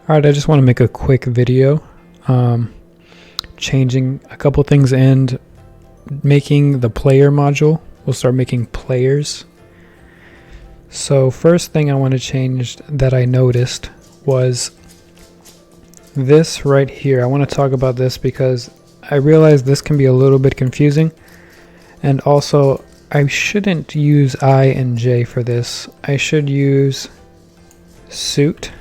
Alright, I just want to make a quick video changing a couple things and making the player module. We'll start making players. So first thing I want to change that I noticed was this right here. I want to talk about this because I realize this can be a little bit confusing, and also I shouldn't use I and J for this. I should use suit.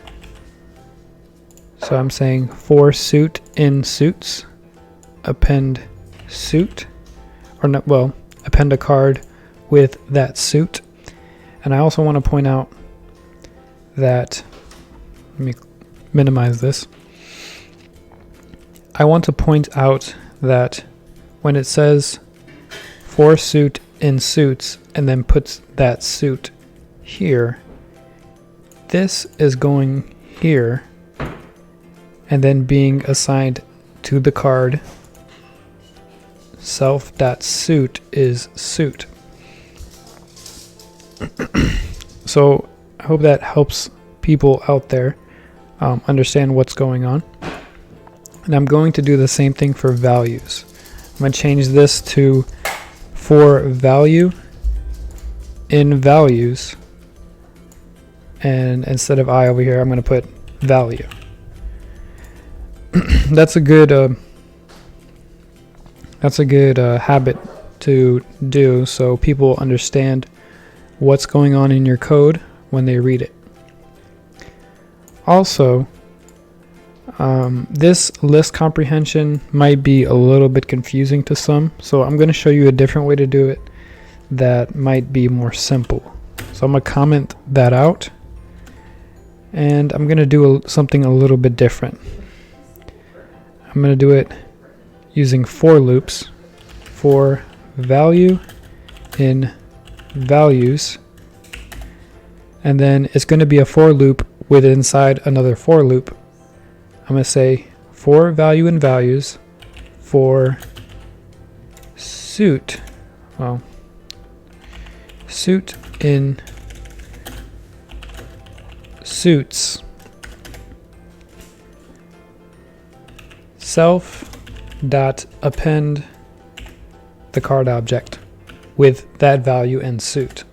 So I'm saying for suit in suits, append suit, or not, well, append a card with that suit. And I also want to point out that, let me minimize this. I want to point out that when it says for suit in suits and then puts that suit here, this is going here and then being assigned to the card. Self.suit is suit. So I hope that helps people out there understand what's going on. And I'm going to do the same thing for values. I'm going to change this to for value in values, and instead of I over here, I'm going to put value. That's a good habit to do, so people understand what's going on in your code when they read it. Also, this list comprehension might be a little bit confusing to some, so I'm going to show you a different way to do it that might be more simple. So I'm going to comment that out, and I'm going to do something a little bit different. I'm going to do it using for loops for value in values, and then it's going to be a for loop with inside another for loop. I'm going to say for value in values for suit, well, suit in suits, self dot append the card object with that value in suit.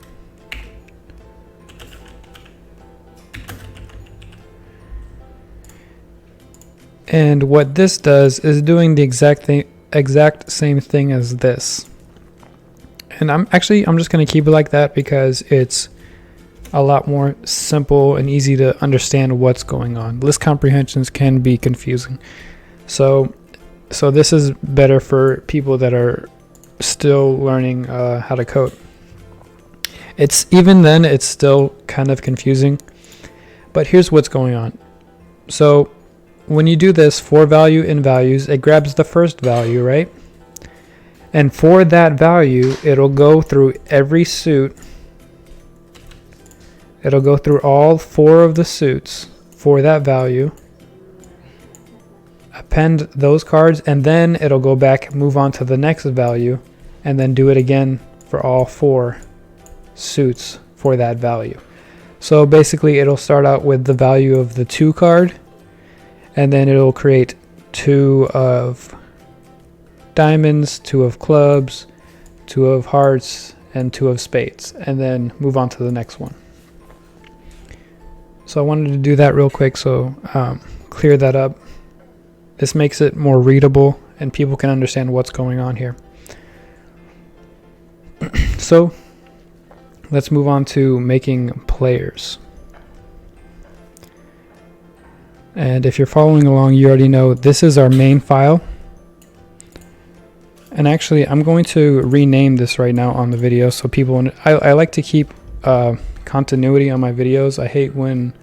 And what this does is doing the exact same thing as this. And I'm just going to keep it like that because it's a lot more simple and easy to understand what's going on. List comprehensions can be confusing. So this is better for people that are still learning how to code. It's still kind of confusing, but here's what's going on. So when you do this for value in values, it grabs the first value, right? And for that value, it'll go through every suit. It'll go through all four of the suits for that value, append those cards, and then it'll go back, move on to the next value, and then do it again for all four suits for that value. So basically it'll start out with the value of the 2 card, and then it'll create 2 of diamonds, 2 of clubs, 2 of hearts, and 2 of spades, and then move on to the next one. So I wanted to do that real quick, so clear that up. This makes it more readable and people can understand what's going on here. So let's move on to making players. And if you're following along, you already know this is our main file. And actually, I'm going to rename this right now on the video so people, I like to keep continuity on my videos. I hate when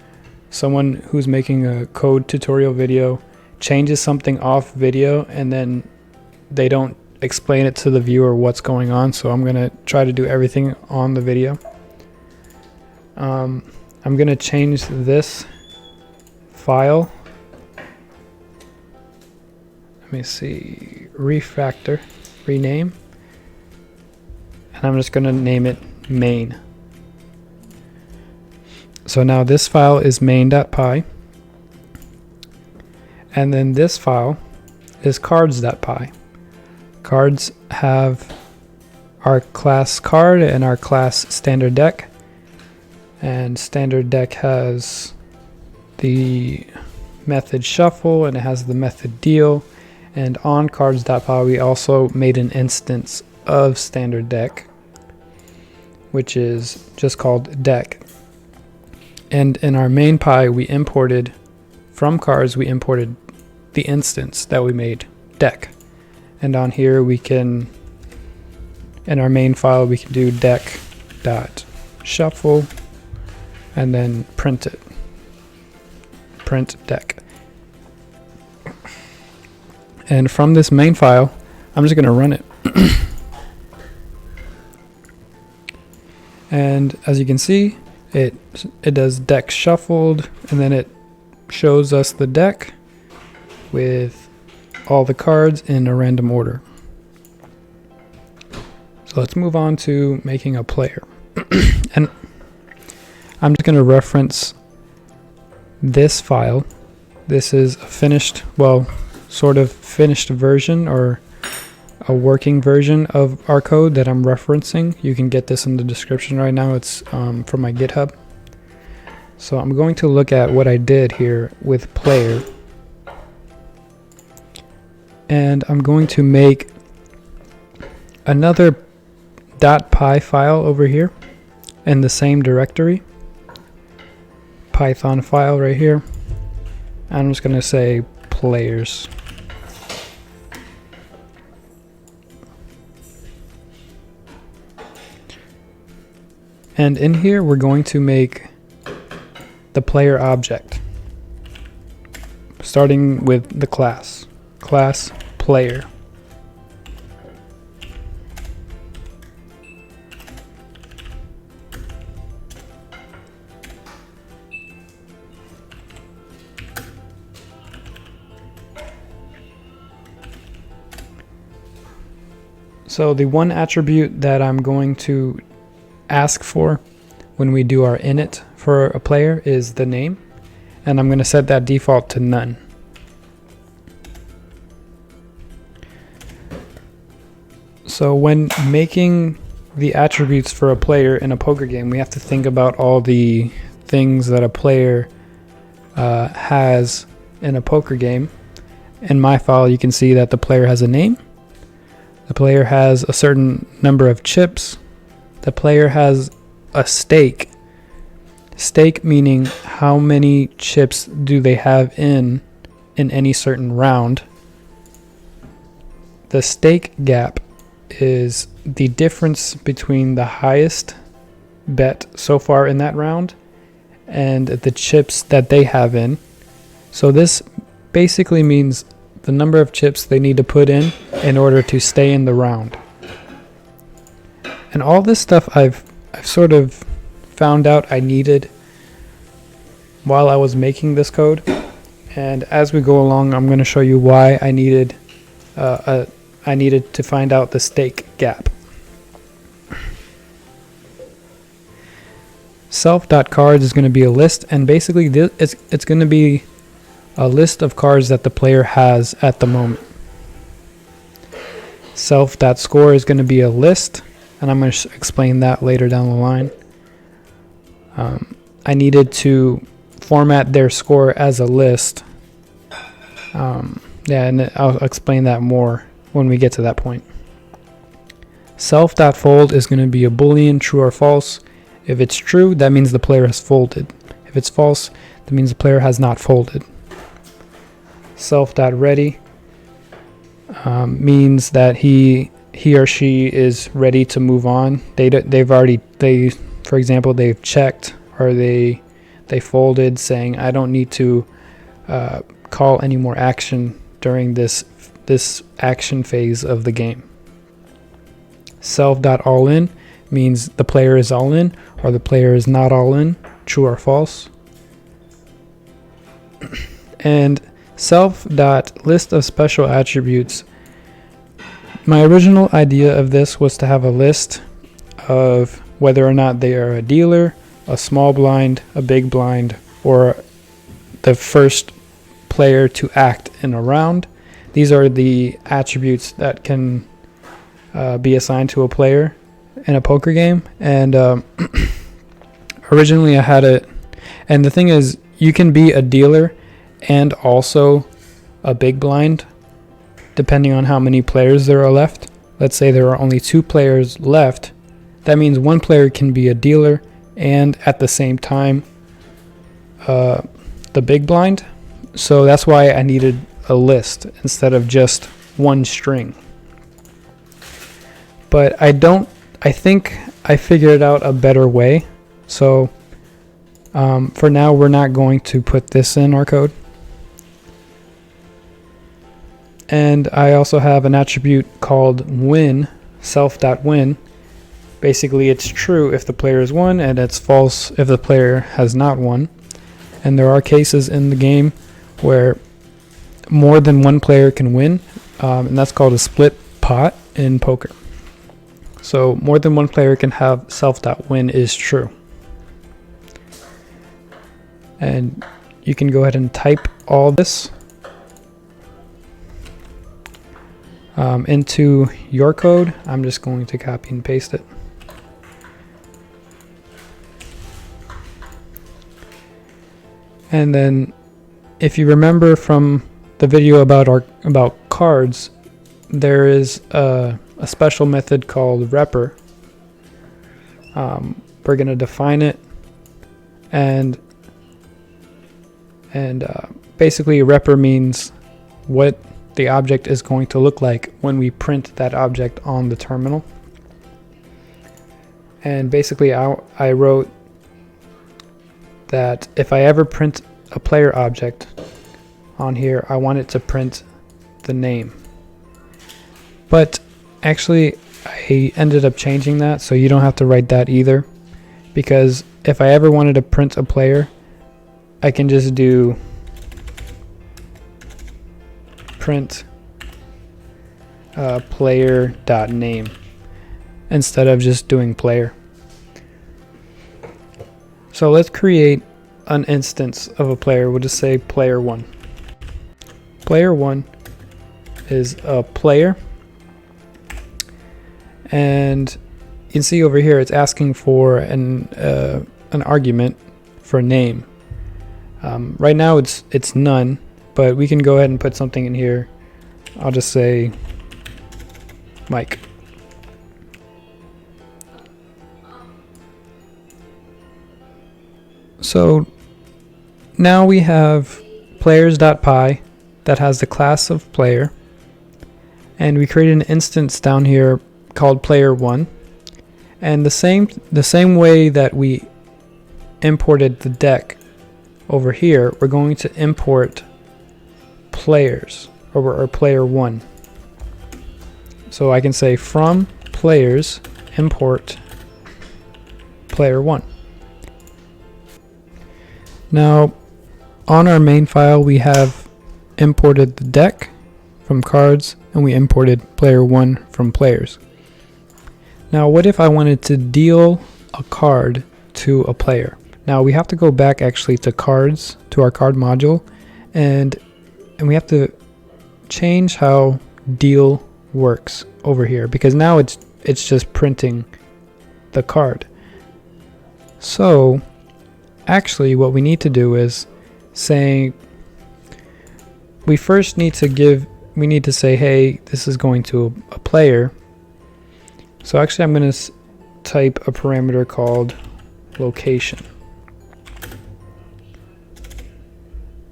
someone who's making a code tutorial video changes something off video and then they don't explain it to the viewer what's going on. So I'm going to try to do everything on the video. I'm going to change this file. Let me see, refactor, rename, and I'm just going to name it main. So now this file is main.py, And then this file is cards.py. Cards have our class card and our class standard deck. And standard deck has the method shuffle and it has the method deal. And on cards.py we also made an instance of standard deck, which is just called deck. And in our main py we imported from cards, we imported the instance that we made, deck. And on here we can, in our main file, we can do deck.shuffle and then print it. Print deck. And from this main file, I'm just going to run it. And as you can see, it does deck shuffled, and then it shows us the deck with all the cards in a random order. So let's move on to making a player. And I'm just going to reference this file. This is a finished, well, sort of finished version or a working version of our code that I'm referencing. You can get this in the description right now. It's from my GitHub. So I'm going to look at what I did here with player. And I'm going to make another .py file over here in the same directory. Python file right here. I'm just going to say players. And in here we're going to make the player object, starting with the class player. So the one attribute that I'm going to ask for when we do our init for a player is the name, and I'm going to set that default to none. So when making the attributes for a player in a poker game, we have to think about all the things that a player has in a poker game. In my file you can see that the player has a name, the player has a certain number of chips, the player has a stake. Stake meaning how many chips do they have in any certain round. The stake gap is the difference between the highest bet so far in that round and the chips that they have in. So this basically means the number of chips they need to put in order to stay in the round. And all this stuff I've sort of found out I needed while I was making this code, and as we go along I'm going to show you why I needed to find out the stake gap. Self.cards is going to be a list, and basically it's going to be a list of cards that the player has at the moment. Self.score is going to be a list, and I'm going to explain that later down the line. I needed to format their score as a list. Yeah, and I'll explain that more when we get to that point. Self.fold is going to be a boolean, true or false. If it's true, that means the player has folded. If it's false, that means the player has not folded. Self.ready means that he or she is ready to move on. For example, they've checked or they folded, saying I don't need to call any more action during this action phase of the game. Self.all-in means the player is all in or the player is not all in, true or false. And self.list of special attributes. My original idea of this was to have a list of whether or not they are a dealer, a small blind, a big blind, or the first player to act in a round. These are the attributes that can be assigned to a player in a poker game. And originally I had it, and the thing is, you can be a dealer and also a big blind depending on how many players there are left. Let's say there are only 2 players left. That means one player can be a dealer and at the same time the big blind. So that's why I needed a list instead of just one string. But I think I figured out a better way. So for now, we're not going to put this in our code. And I also have an attribute called win, self.win. Basically, it's true if the player has won, and it's false if the player has not won. And there are cases in the game where more than one player can win, and that's called a split pot in poker. So more than one player can have self.win is true. And you can go ahead and type all this into your code. I'm just going to copy and paste it. And then if you remember from the video about cards, there is a special method called repr. We're going to define it, and basically repr means what the object is going to look like when we print that object on the terminal. And basically I wrote that if I ever print a player object on here, I want it to print the name. But actually I ended up changing that, so you don't have to write that either, because if I ever wanted to print a player, I can just do print player.name instead of just doing player. So let's create an instance of a player. We'll just say player 1. Player 1 is a player, and you can see over here it's asking for an argument for name. Right now it's none, but we can go ahead and put something in here. I'll just say Mike. So now we have players.py that has the class of player, and we created an instance down here called player 1. And the same way that we imported the deck over here, we're going to import players or player 1. So I can say from players import player 1. Now on our main file we have imported the deck from cards, and we imported player 1 from players. Now what if I wanted to deal a card to a player? Now we have to go back actually to cards, to our card module, and we have to change how deal works over here, because now it's just printing the card. So actually what we need to do is say, we first need to say, hey, this is going to a player. So actually I'm going to type a parameter called location.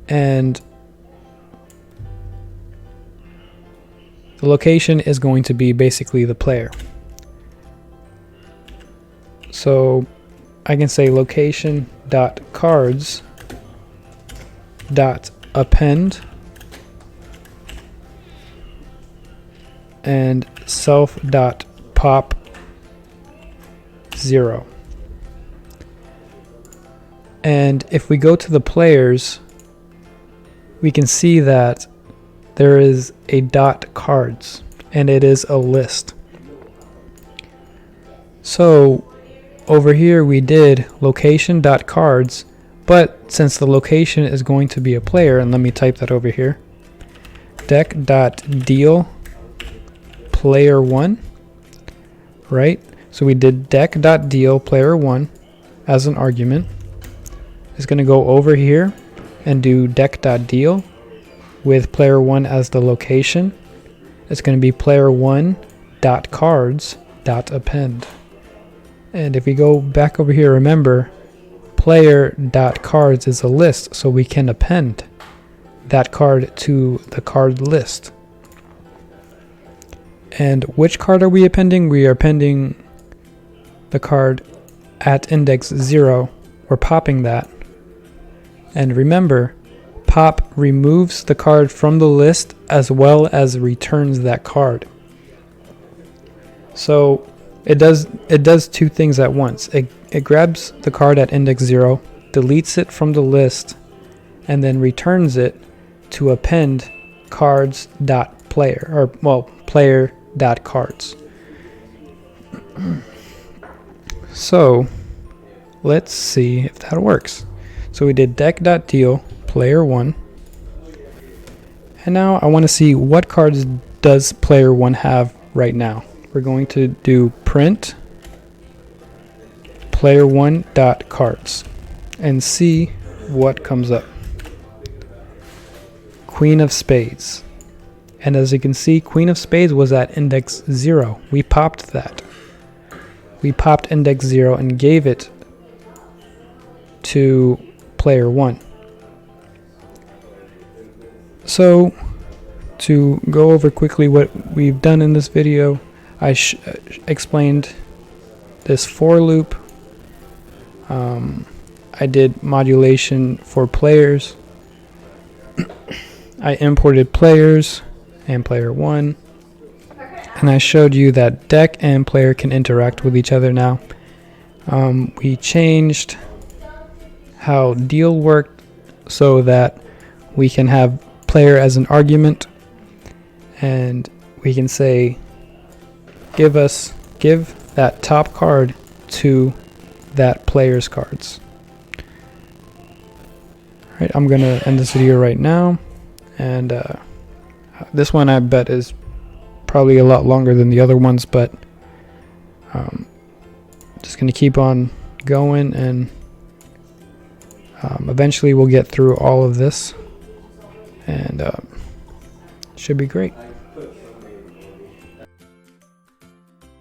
And the location is going to be basically the player. So I can say location.cards.append and self.pop 0. And if we go to the players, we can see that there is a .cards, and it is a list. So over here we did location.cards, But since the location is going to be a player, and let me type that over here, deck.deal player1, right? So we did deck.deal player1 as an argument. It's going to go over here and do deck.deal with player1 as the location. It's going to be player1.cards.append. And if we go back over here, remember, player.cards is a list, so we can append that card to the card list. And which card are we appending? We are appending the card at index 0. We're popping that. And remember, pop removes the card from the list as well as returns that card. So it does two things at once. It grabs the card at index 0, deletes it from the list, and then returns it to append cards.player, or well, player.cards. So let's see if that works. So we did deck.deal player1, and now I want to see what cards does player1 have right now. We're going to do print player1.cards and see what comes up. Queen of Spades. And as you can see, Queen of Spades was at index 0. We popped that. We popped index 0 and gave it to player1. So to go over quickly what we've done in this video, I explained this for loop. I did modulation for players. I imported players and player1. And I showed you that deck and player can interact with each other now. We changed how deal worked so that we can have player as an argument, and we can say give that top card to that player's cards. Alright, I'm gonna end this video right now, and this one I bet is probably a lot longer than the other ones, but just gonna keep on going, and eventually we'll get through all of this, and should be great.